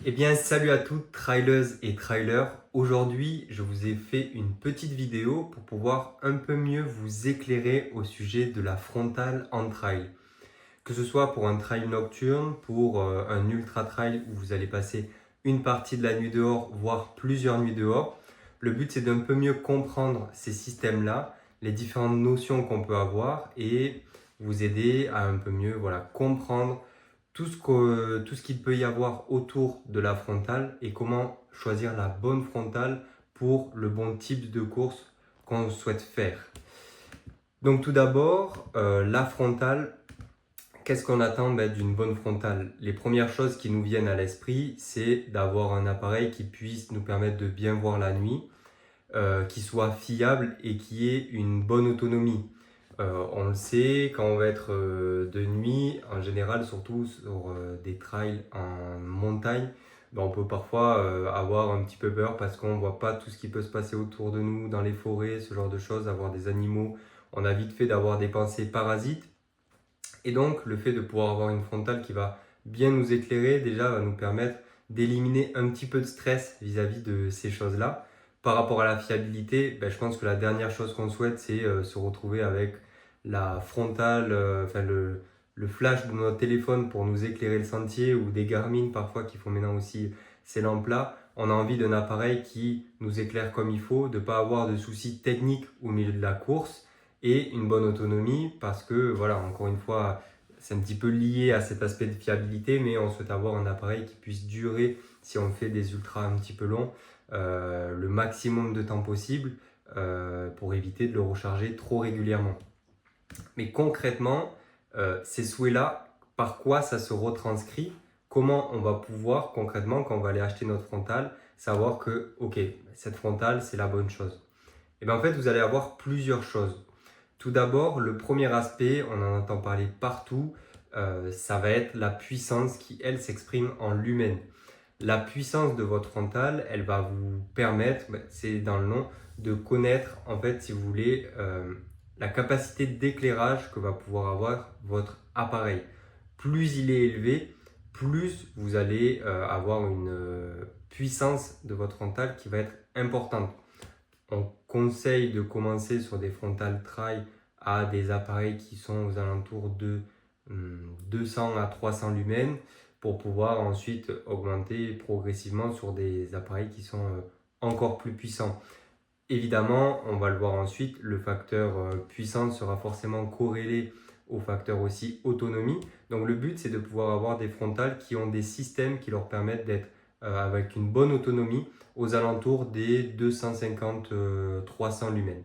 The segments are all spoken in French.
Eh bien, salut à toutes, traileuses et trailers. Aujourd'hui, je vous ai fait une petite vidéo pour pouvoir un peu mieux vous éclairer au sujet de la frontale en trail. Que ce soit pour un trail nocturne, pour un ultra trail où vous allez passer une partie de la nuit dehors, voire plusieurs nuits dehors. Le but, c'est d'un peu mieux comprendre ces systèmes-là, les différentes notions qu'on peut avoir et vous aider à un peu mieux comprendre tout ce qu'il peut y avoir autour de la frontale et comment choisir la bonne frontale pour le bon type de course qu'on souhaite faire. Donc tout d'abord, la frontale, qu'est-ce qu'on attend d'une bonne frontale? Les premières choses qui nous viennent à l'esprit, c'est d'avoir un appareil qui puisse nous permettre de bien voir la nuit, qui soit fiable et qui ait une bonne autonomie. On le sait, quand on va être de nuit, en général, surtout sur des trails en montagne, on peut parfois avoir un petit peu peur parce qu'on ne voit pas tout ce qui peut se passer autour de nous, dans les forêts, ce genre de choses, avoir des animaux. On a vite fait d'avoir des pensées parasites. Et donc, le fait de pouvoir avoir une frontale qui va bien nous éclairer, déjà, va nous permettre d'éliminer un petit peu de stress vis-à-vis de ces choses-là. Par rapport à la fiabilité, je pense que la dernière chose qu'on souhaite, c'est se retrouver avec la frontale, le flash de notre téléphone pour nous éclairer le sentier ou des Garmin parfois qui font maintenant aussi ces lampes-là. On a envie d'un appareil qui nous éclaire comme il faut, de ne pas avoir de soucis techniques au milieu de la course et une bonne autonomie parce que, voilà, encore une fois, c'est un petit peu lié à cet aspect de fiabilité, mais on souhaite avoir un appareil qui puisse durer, si on fait des ultras un petit peu longs, le maximum de temps possible pour éviter de le recharger trop régulièrement. Mais concrètement, ces souhaits-là, par quoi ça se retranscrit? Comment on va pouvoir concrètement, quand on va aller acheter notre frontale, savoir que, ok, cette frontale, c'est la bonne chose? Et bien en fait, vous allez avoir plusieurs choses. Tout d'abord, le premier aspect, on en entend parler partout, ça va être la puissance qui, elle, s'exprime en lumen. La puissance de votre frontale, elle va vous permettre, c'est dans le nom, de connaître, en fait, si vous voulez, la capacité d'éclairage que va pouvoir avoir votre appareil. Plus il est élevé, plus vous allez avoir une puissance de votre frontale qui va être importante. On conseille de commencer sur des frontales trail à des appareils qui sont aux alentours de 200 à 300 lumens pour pouvoir ensuite augmenter progressivement sur des appareils qui sont encore plus puissants. Évidemment, on va le voir ensuite, le facteur puissance sera forcément corrélé au facteur aussi autonomie. Donc le but, c'est de pouvoir avoir des frontales qui ont des systèmes qui leur permettent d'être avec une bonne autonomie aux alentours des 250-300 lumens.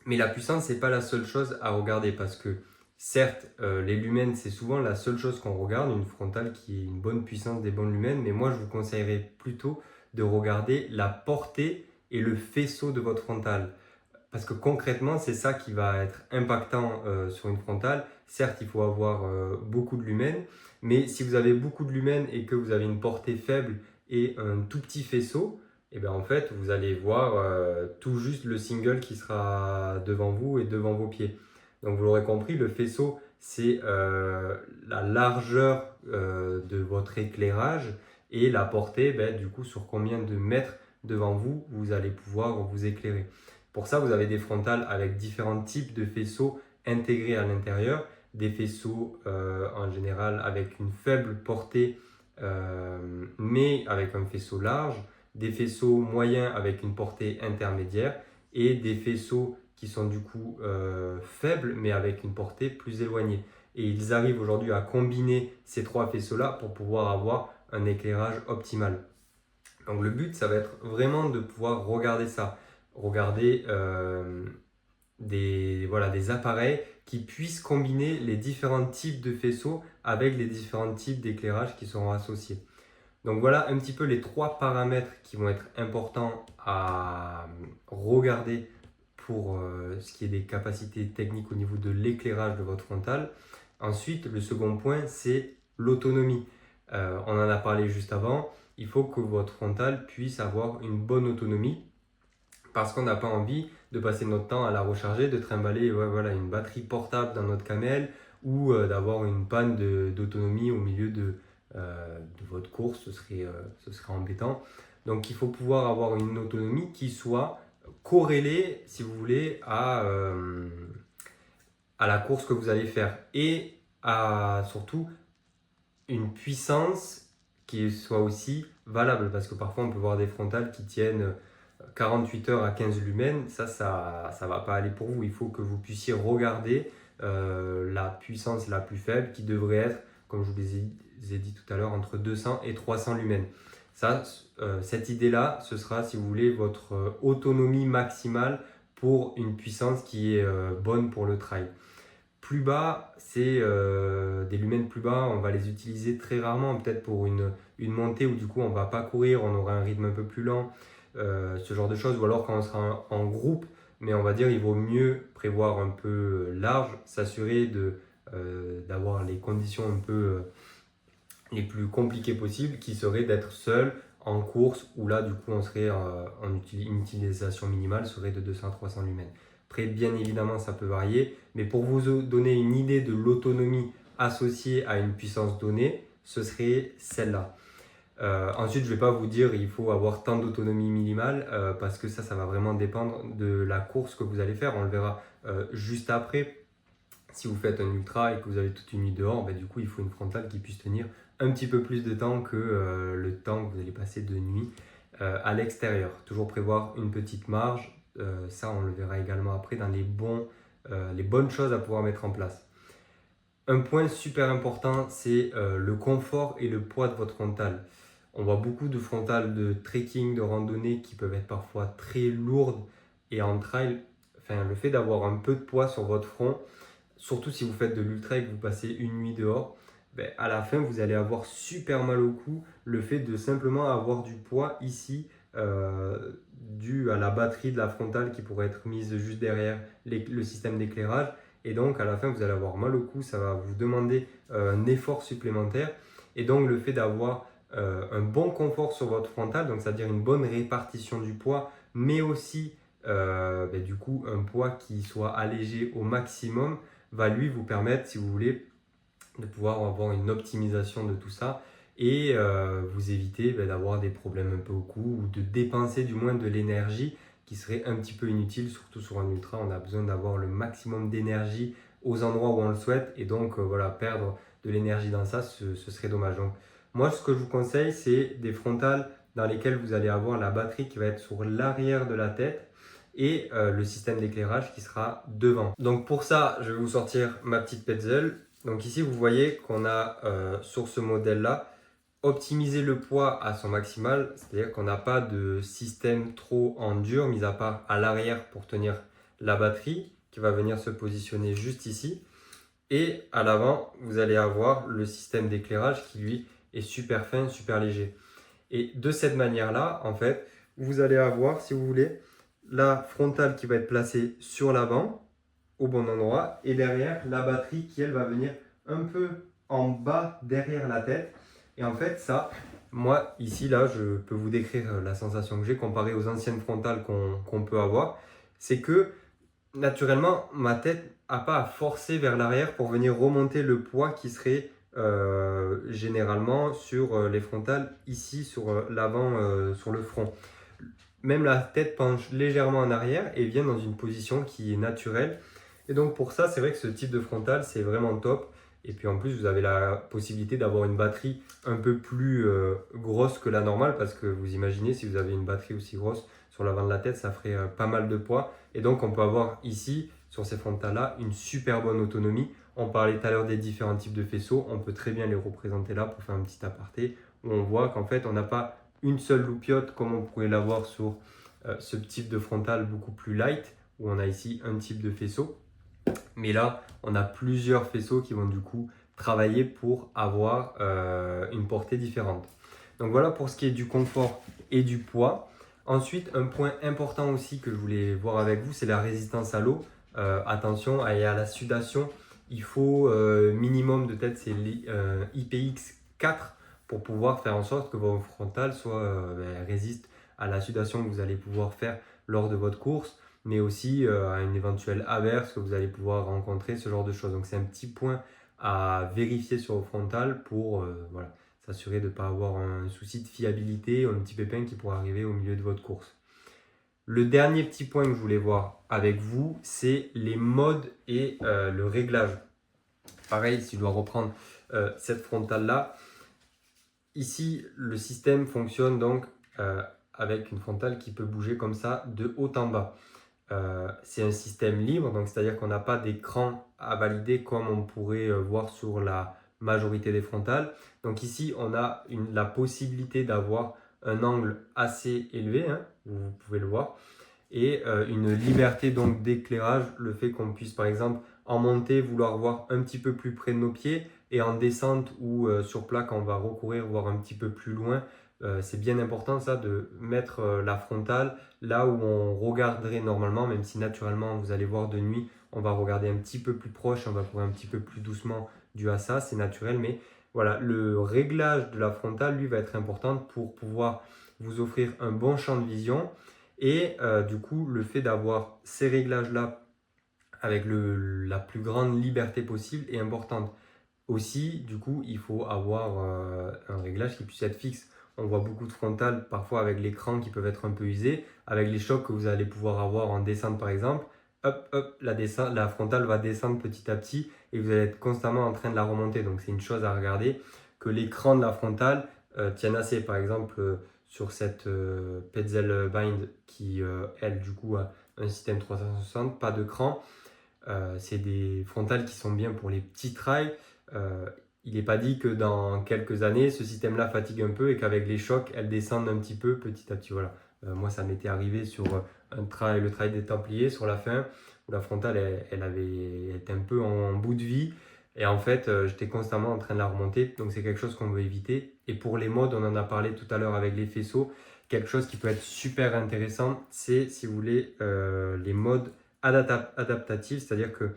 Mais la puissance, c'est pas la seule chose à regarder parce que certes, les lumens, c'est souvent la seule chose qu'on regarde, une frontale qui ait une bonne puissance, des bons lumens, mais moi, je vous conseillerais plutôt de regarder la portée et le faisceau de votre frontale. Parce que concrètement, c'est ça qui va être impactant sur une frontale. Certes, il faut avoir beaucoup de lumens, mais si vous avez beaucoup de lumens et que vous avez une portée faible et un tout petit faisceau, et bien en fait, vous allez voir tout juste le single qui sera devant vous et devant vos pieds. Donc vous l'aurez compris, le faisceau, c'est la largeur de votre éclairage et la portée, du coup, sur combien de mètres devant vous, vous allez pouvoir vous éclairer. Pour ça, vous avez des frontales avec différents types de faisceaux intégrés à l'intérieur. Des faisceaux en général avec une faible portée, mais avec un faisceau large. Des faisceaux moyens avec une portée intermédiaire. Et des faisceaux qui sont du coup faibles, mais avec une portée plus éloignée. Et ils arrivent aujourd'hui à combiner ces trois faisceaux-là pour pouvoir avoir un éclairage optimal. Donc le but, ça va être vraiment de pouvoir regarder ça. Regarder des appareils qui puissent combiner les différents types de faisceaux avec les différents types d'éclairage qui seront associés. Donc voilà un petit peu les trois paramètres qui vont être importants à regarder pour ce qui est des capacités techniques au niveau de l'éclairage de votre frontale. Ensuite, le second point, c'est l'autonomie. On en a parlé juste avant. Il faut que votre frontale puisse avoir une bonne autonomie parce qu'on n'a pas envie de passer notre temps à la recharger, de trimballer une batterie portable dans notre camel ou d'avoir une panne d'autonomie au milieu de votre course, ce serait embêtant. Donc il faut pouvoir avoir une autonomie qui soit corrélée, si vous voulez, à la course que vous allez faire et à surtout une puissance qui soit aussi valable, parce que parfois on peut voir des frontales qui tiennent 48 heures à 15 lumens, ça va pas aller pour vous. Il faut que vous puissiez regarder la puissance la plus faible qui devrait être, comme je vous ai dit tout à l'heure, entre 200 et 300 lumens. Cette idée-là, ce sera, si vous voulez, votre autonomie maximale pour une puissance qui est bonne pour le trail. Plus bas, c'est des lumens plus bas, on va les utiliser très rarement, peut-être pour une montée où du coup on va pas courir, on aura un rythme un peu plus lent, ce genre de choses, ou alors quand on sera en groupe, mais on va dire il vaut mieux prévoir un peu large, s'assurer d'avoir les conditions un peu les plus compliquées possibles, qui serait d'être seul en course, où là du coup on serait une utilisation minimale serait de 200 à 300 lumens. Après, bien évidemment, ça peut varier, mais pour vous donner une idée de l'autonomie associée à une puissance donnée, ce serait celle-là. Ensuite, je ne vais pas vous dire il faut avoir tant d'autonomie minimale parce que ça va vraiment dépendre de la course que vous allez faire. On le verra juste après. Si vous faites un ultra et que vous avez toute une nuit dehors, du coup, il faut une frontale qui puisse tenir un petit peu plus de temps que le temps que vous allez passer de nuit à l'extérieur. Toujours prévoir une petite marge. Ça, on le verra également après dans les bonnes choses à pouvoir mettre en place. Un point super important, c'est le confort et le poids de votre frontale. On voit beaucoup de frontales de trekking, de randonnée qui peuvent être parfois très lourdes et en trail, le fait d'avoir un peu de poids sur votre front, surtout si vous faites de l'ultra et que vous passez une nuit dehors, à la fin vous allez avoir super mal au cou. Le fait de simplement avoir du poids ici, dû à la batterie de la frontale qui pourrait être mise juste derrière le système d'éclairage, et donc à la fin vous allez avoir mal au cou, ça va vous demander un effort supplémentaire, et donc le fait d'avoir un bon confort sur votre frontale, donc c'est-à-dire une bonne répartition du poids, mais aussi du coup un poids qui soit allégé au maximum, va lui vous permettre, si vous voulez, de pouvoir avoir une optimisation de tout ça et vous éviter d'avoir des problèmes un peu au cou ou de dépenser du moins de l'énergie qui serait un petit peu inutile, surtout sur un ultra. On a besoin d'avoir le maximum d'énergie aux endroits où on le souhaite, et donc perdre de l'énergie dans ça, ce serait dommage. Donc moi, ce que je vous conseille, c'est des frontales dans lesquelles vous allez avoir la batterie qui va être sur l'arrière de la tête et le système d'éclairage qui sera devant. Donc pour ça, je vais vous sortir ma petite Petzl. Donc ici, vous voyez qu'on a sur ce modèle-là optimisé le poids à son maximal, c'est-à-dire qu'on n'a pas de système trop en dur, mis à part à l'arrière pour tenir la batterie qui va venir se positionner juste ici. Et à l'avant, vous allez avoir le système d'éclairage qui lui est super fin, super léger. Et de cette manière-là, en fait, vous allez avoir, si vous voulez, la frontale qui va être placée sur l'avant, au bon endroit, et derrière, la batterie qui, elle, va venir un peu en bas derrière la tête. Et en fait, ça, moi, ici, là, je peux vous décrire la sensation que j'ai comparée aux anciennes frontales qu'on peut avoir. C'est que, naturellement, ma tête n'a pas à forcer vers l'arrière pour venir remonter le poids qui serait généralement sur les frontales, ici, sur l'avant, sur le front. Même la tête penche légèrement en arrière et vient dans une position qui est naturelle. Et donc pour ça, c'est vrai que ce type de frontal, c'est vraiment top. Et puis en plus, vous avez la possibilité d'avoir une batterie un peu plus grosse que la normale, parce que vous imaginez, si vous avez une batterie aussi grosse sur l'avant de la tête, ça ferait pas mal de poids. Et donc on peut avoir ici, sur ces frontales-là, une super bonne autonomie. On parlait tout à l'heure des différents types de faisceaux. On peut très bien les représenter là pour faire un petit aparté, où on voit qu'en fait, on n'a pas une seule loupiote comme on pourrait l'avoir sur ce type de frontal beaucoup plus light, où on a ici un type de faisceau. Mais là, on a plusieurs faisceaux qui vont du coup travailler pour avoir une portée différente. Donc voilà pour ce qui est du confort et du poids. Ensuite, un point important aussi que je voulais voir avec vous, c'est la résistance à l'eau. Attention, et à la sudation, il faut minimum de tête, c'est IPX4 pour pouvoir faire en sorte que vos frontales résistent à la sudation que vous allez pouvoir faire lors de votre course, mais aussi à une éventuelle averse que vous allez pouvoir rencontrer, ce genre de choses. Donc c'est un petit point à vérifier sur vos frontales pour s'assurer de ne pas avoir un souci de fiabilité ou un petit pépin qui pourrait arriver au milieu de votre course. Le dernier petit point que je voulais voir avec vous, c'est les modes et le réglage. Pareil, si je dois reprendre cette frontale-là, ici, le système fonctionne donc avec une frontale qui peut bouger comme ça de haut en bas. C'est un système libre, donc c'est-à-dire qu'on n'a pas d'écran à valider comme on pourrait voir sur la majorité des frontales. Donc ici, on a la possibilité d'avoir un angle assez élevé, hein, vous pouvez le voir, et une liberté donc d'éclairage, le fait qu'on puisse par exemple en montée vouloir voir un petit peu plus près de nos pieds et en descente ou sur plat quand on va recourir voir un petit peu plus loin. C'est bien important ça de mettre la frontale là où on regarderait normalement, même si naturellement vous allez voir de nuit, on va regarder un petit peu plus proche, on va courir un petit peu plus doucement dû à ça, c'est naturel, mais voilà, le réglage de la frontale lui va être important pour pouvoir vous offrir un bon champ de vision. Et du coup, le fait d'avoir ces réglages-là avec la plus grande liberté possible est importante. Aussi, du coup, il faut avoir un réglage qui puisse être fixe. On voit beaucoup de frontales, parfois avec l'écran qui peuvent être un peu usés, avec les chocs que vous allez pouvoir avoir en descente par exemple. Hop, hop, la frontale va descendre petit à petit et vous allez être constamment en train de la remonter. Donc c'est une chose à regarder, que l'écran de la frontale tienne assez. Par exemple, sur cette Petzl Bind qui, elle, du coup, a un système 360, pas de cran. C'est des frontales qui sont bien pour les petits trails. Il n'est pas dit que dans quelques années, ce système-là fatigue un peu et qu'avec les chocs, elles descendent un petit peu petit à petit. Voilà. Moi, ça m'était arrivé sur le trail des Templiers, sur la fin, où la frontale, elle était un peu en bout de vie. Et en fait, j'étais constamment en train de la remonter. Donc, c'est quelque chose qu'on veut éviter. Et pour les modes, on en a parlé tout à l'heure avec les faisceaux. Quelque chose qui peut être super intéressant, c'est, si vous voulez, les modes adaptatifs. C'est-à-dire que,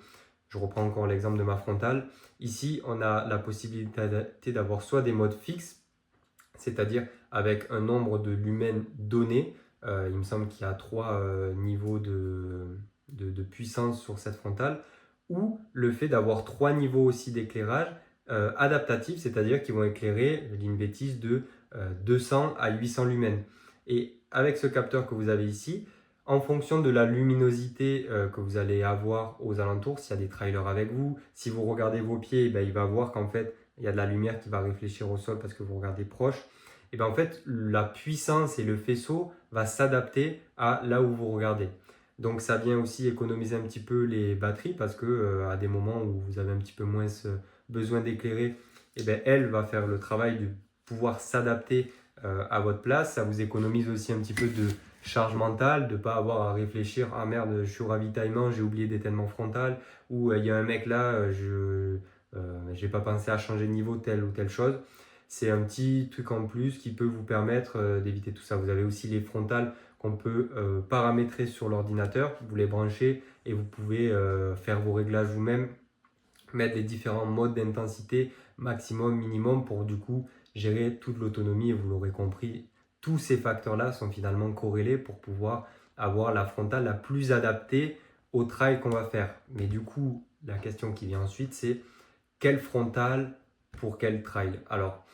je reprends encore l'exemple de ma frontale. Ici, on a la possibilité d'avoir soit des modes fixes, c'est-à-dire avec un nombre de lumens donné. Il me semble qu'il y a 3 niveaux de puissance sur cette frontale, ou le fait d'avoir 3 niveaux aussi d'éclairage adaptatifs, c'est-à-dire qu'ils vont éclairer, je dis une bêtise, de 200 à 800 lumens. Et avec ce capteur que vous avez ici, en fonction de la luminosité que vous allez avoir aux alentours, s'il y a des trailers avec vous, si vous regardez vos pieds, ben, il va voir qu'en fait, il y a de la lumière qui va réfléchir au sol parce que vous regardez proche. Et bien en fait, la puissance et le faisceau va s'adapter à là où vous regardez. Donc ça vient aussi économiser un petit peu les batteries parce que à des moments où vous avez un petit peu moins besoin d'éclairer, et bien elle va faire le travail de pouvoir s'adapter à votre place. Ça vous économise aussi un petit peu de charge mentale, de ne pas avoir à réfléchir, ah merde, je suis au ravitaillement, j'ai oublié d'éteinement frontal, ou il y a un mec là, je n'ai pas pensé à changer de niveau telle ou telle chose. C'est un petit truc en plus qui peut vous permettre d'éviter tout ça. Vous avez aussi les frontales qu'on peut paramétrer sur l'ordinateur, vous les branchez et vous pouvez faire vos réglages vous-même, mettre les différents modes d'intensité, maximum, minimum, pour du coup gérer toute l'autonomie. Et vous l'aurez compris, tous ces facteurs-là sont finalement corrélés pour pouvoir avoir la frontale la plus adaptée au trail qu'on va faire. Mais du coup, la question qui vient ensuite, c'est quelle frontale pour quel trail? Alors,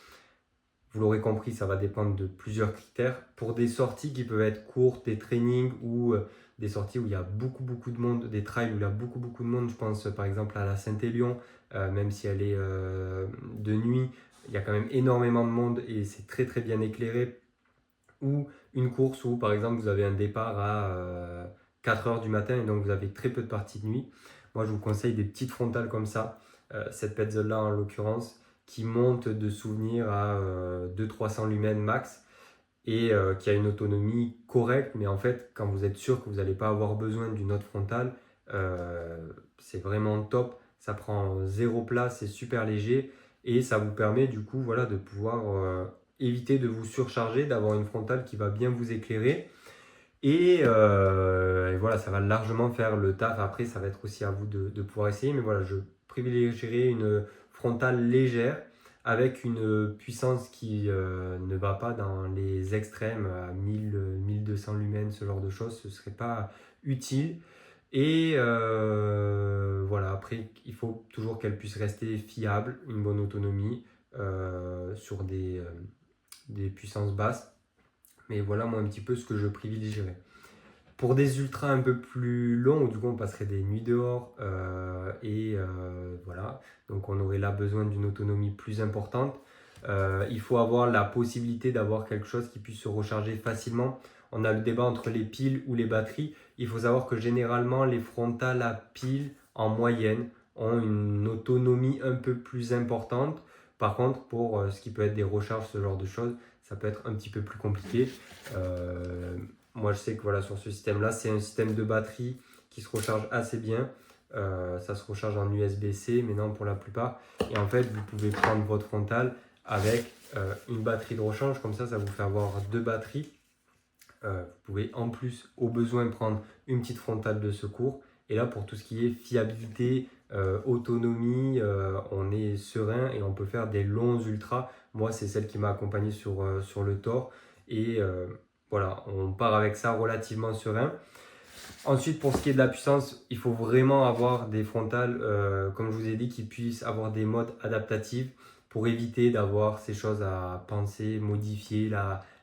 vous l'aurez compris, ça va dépendre de plusieurs critères. Pour des sorties qui peuvent être courtes, des trainings ou des sorties où il y a beaucoup de monde, des trails où il y a beaucoup de monde, je pense par exemple à la Saint-Élion, même si elle est de nuit, il y a quand même énormément de monde et c'est très bien éclairé. Ou une course où par exemple vous avez un départ à 4 heures du matin et donc vous avez très peu de parties de nuit. Moi je vous conseille des petites frontales comme ça, cette Petzl là en l'occurrence, qui monte de souvenir à 200-300 lumens max et qui a une autonomie correcte, mais en fait quand vous êtes sûr que vous n'allez pas avoir besoin d'une autre frontale, c'est vraiment top. Ça prend zéro place, c'est super léger et ça vous permet du coup voilà, de pouvoir éviter de vous surcharger, d'avoir une frontale qui va bien vous éclairer. Et voilà, ça va largement faire le taf. Après, ça va être aussi à vous de pouvoir essayer. Mais voilà, je privilégierais une frontale légère avec une puissance qui ne va pas dans les extrêmes à 1000-1200 lumens, ce genre de choses. Ce ne serait pas utile. Et voilà, après, il faut toujours qu'elle puisse rester fiable, une bonne autonomie. sur des puissances basses. Mais voilà moi un petit peu ce que je privilégierais. Pour des ultras un peu plus longs, du coup on passerait des nuits dehors voilà, donc on aurait là besoin d'une autonomie plus importante. Il faut avoir la possibilité d'avoir quelque chose qui puisse se recharger facilement. On a le débat entre les piles ou les batteries. Il faut savoir que généralement les frontales à piles en moyenne ont une autonomie un peu plus importante. Par contre, pour ce qui peut être des recharges, ce genre de choses, ça peut être un petit peu plus compliqué. Moi, je sais que voilà, sur ce système-là, c'est un système de batterie qui se recharge assez bien. Ça se recharge en USB-C, mais non pour la plupart. Et en fait, vous pouvez prendre votre frontale avec une batterie de rechange. Comme ça vous fait avoir deux batteries. Vous pouvez en plus, au besoin, prendre une petite frontale de secours. Et là, pour tout ce qui est fiabilité, autonomie, on est serein et on peut faire des longs ultras. Moi, c'est celle qui m'a accompagné sur le Thor. Et voilà, on part avec ça relativement serein. Ensuite, pour ce qui est de la puissance, il faut vraiment avoir des frontales, comme je vous ai dit, qui puissent avoir des modes adaptatifs pour éviter d'avoir ces choses à penser, modifier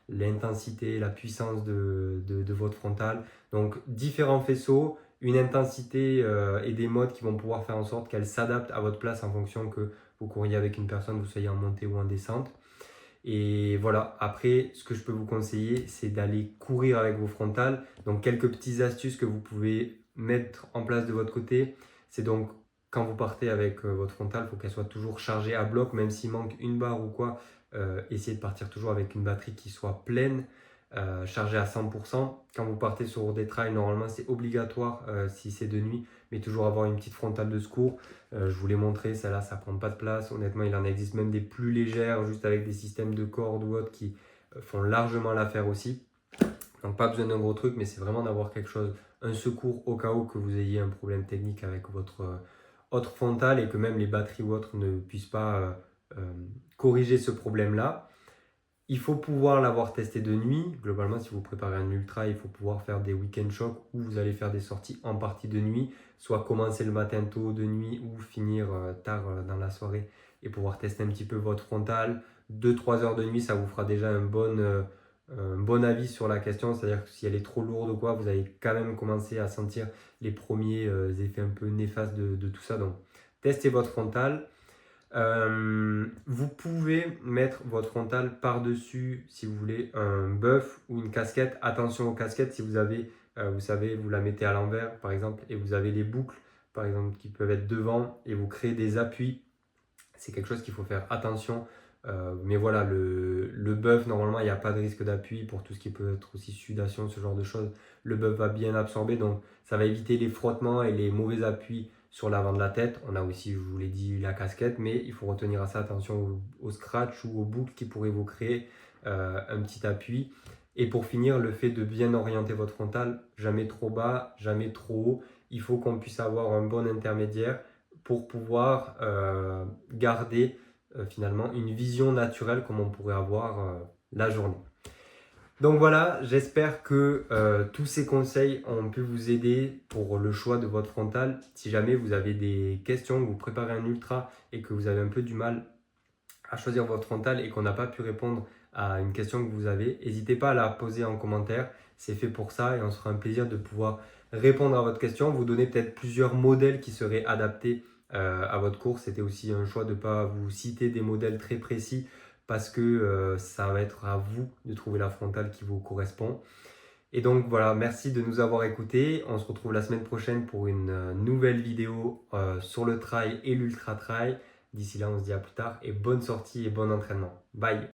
l'intensité, la puissance de votre frontale. Donc, différents faisceaux, une intensité et des modes qui vont pouvoir faire en sorte qu'elle s'adapte à votre place en fonction que vous couriez avec une personne, vous soyez en montée ou en descente. Et voilà, après, ce que je peux vous conseiller, c'est d'aller courir avec vos frontales. Donc, quelques petites astuces que vous pouvez mettre en place de votre côté. C'est donc, quand vous partez avec votre frontale, il faut qu'elle soit toujours chargée à bloc, même s'il manque une barre ou quoi. Essayez de partir toujours avec une batterie qui soit pleine, chargée à 100%. Quand vous partez sur des trails, normalement, c'est obligatoire si c'est de nuit, mais toujours avoir une petite frontale de secours. Je vous l'ai montré, celle-là, ça prend pas de place. Honnêtement, il en existe même des plus légères, juste avec des systèmes de cordes ou autres qui font largement l'affaire aussi. Donc pas besoin d'un gros truc, mais c'est vraiment d'avoir quelque chose, un secours au cas où que vous ayez un problème technique avec votre autre frontale et que même les batteries ou autres ne puissent pas corriger ce problème-là. Il faut pouvoir l'avoir testé de nuit. Globalement, si vous préparez un ultra, il faut pouvoir faire des week-end shocks où vous allez faire des sorties en partie de nuit, soit commencer le matin tôt de nuit ou finir tard dans la soirée et pouvoir tester un petit peu votre frontale. 2-3 heures de nuit, ça vous fera déjà un bon avis sur la question. C'est-à-dire que si elle est trop lourde ou quoi, vous allez quand même commencer à sentir les premiers effets un peu néfastes de tout ça. Donc, testez votre frontale. Vous pouvez mettre votre frontale par-dessus, si vous voulez, un buff ou une casquette. Attention aux casquettes, si vous avez, vous savez, vous la mettez à l'envers, par exemple, et vous avez les boucles, par exemple, qui peuvent être devant, et vous créez des appuis. C'est quelque chose qu'il faut faire attention. Mais voilà, le buff, normalement, il n'y a pas de risque d'appui pour tout ce qui peut être aussi sudation, ce genre de choses. Le buff va bien absorber, donc ça va éviter les frottements et les mauvais appuis sur l'avant de la tête. On a aussi, je vous l'ai dit, la casquette, mais il faut retenir à ça attention au scratch ou aux boucles qui pourraient vous créer un petit appui. Et pour finir, le fait de bien orienter votre frontale, jamais trop bas, jamais trop haut. Il faut qu'on puisse avoir un bon intermédiaire pour pouvoir garder finalement une vision naturelle comme on pourrait avoir la journée. Donc voilà, j'espère que tous ces conseils ont pu vous aider pour le choix de votre frontale. Si jamais vous avez des questions, que vous préparez un ultra et que vous avez un peu du mal à choisir votre frontale et qu'on n'a pas pu répondre à une question que vous avez, n'hésitez pas à la poser en commentaire. C'est fait pour ça et on se fera un plaisir de pouvoir répondre à votre question, vous donner peut-être plusieurs modèles qui seraient adaptés à votre course. C'était aussi un choix de ne pas vous citer des modèles très précis parce que ça va être à vous de trouver la frontale qui vous correspond. Et donc voilà, merci de nous avoir écoutés. On se retrouve la semaine prochaine pour une nouvelle vidéo sur le trail et l'ultra trail. D'ici là, on se dit à plus tard et bonne sortie et bon entraînement. Bye!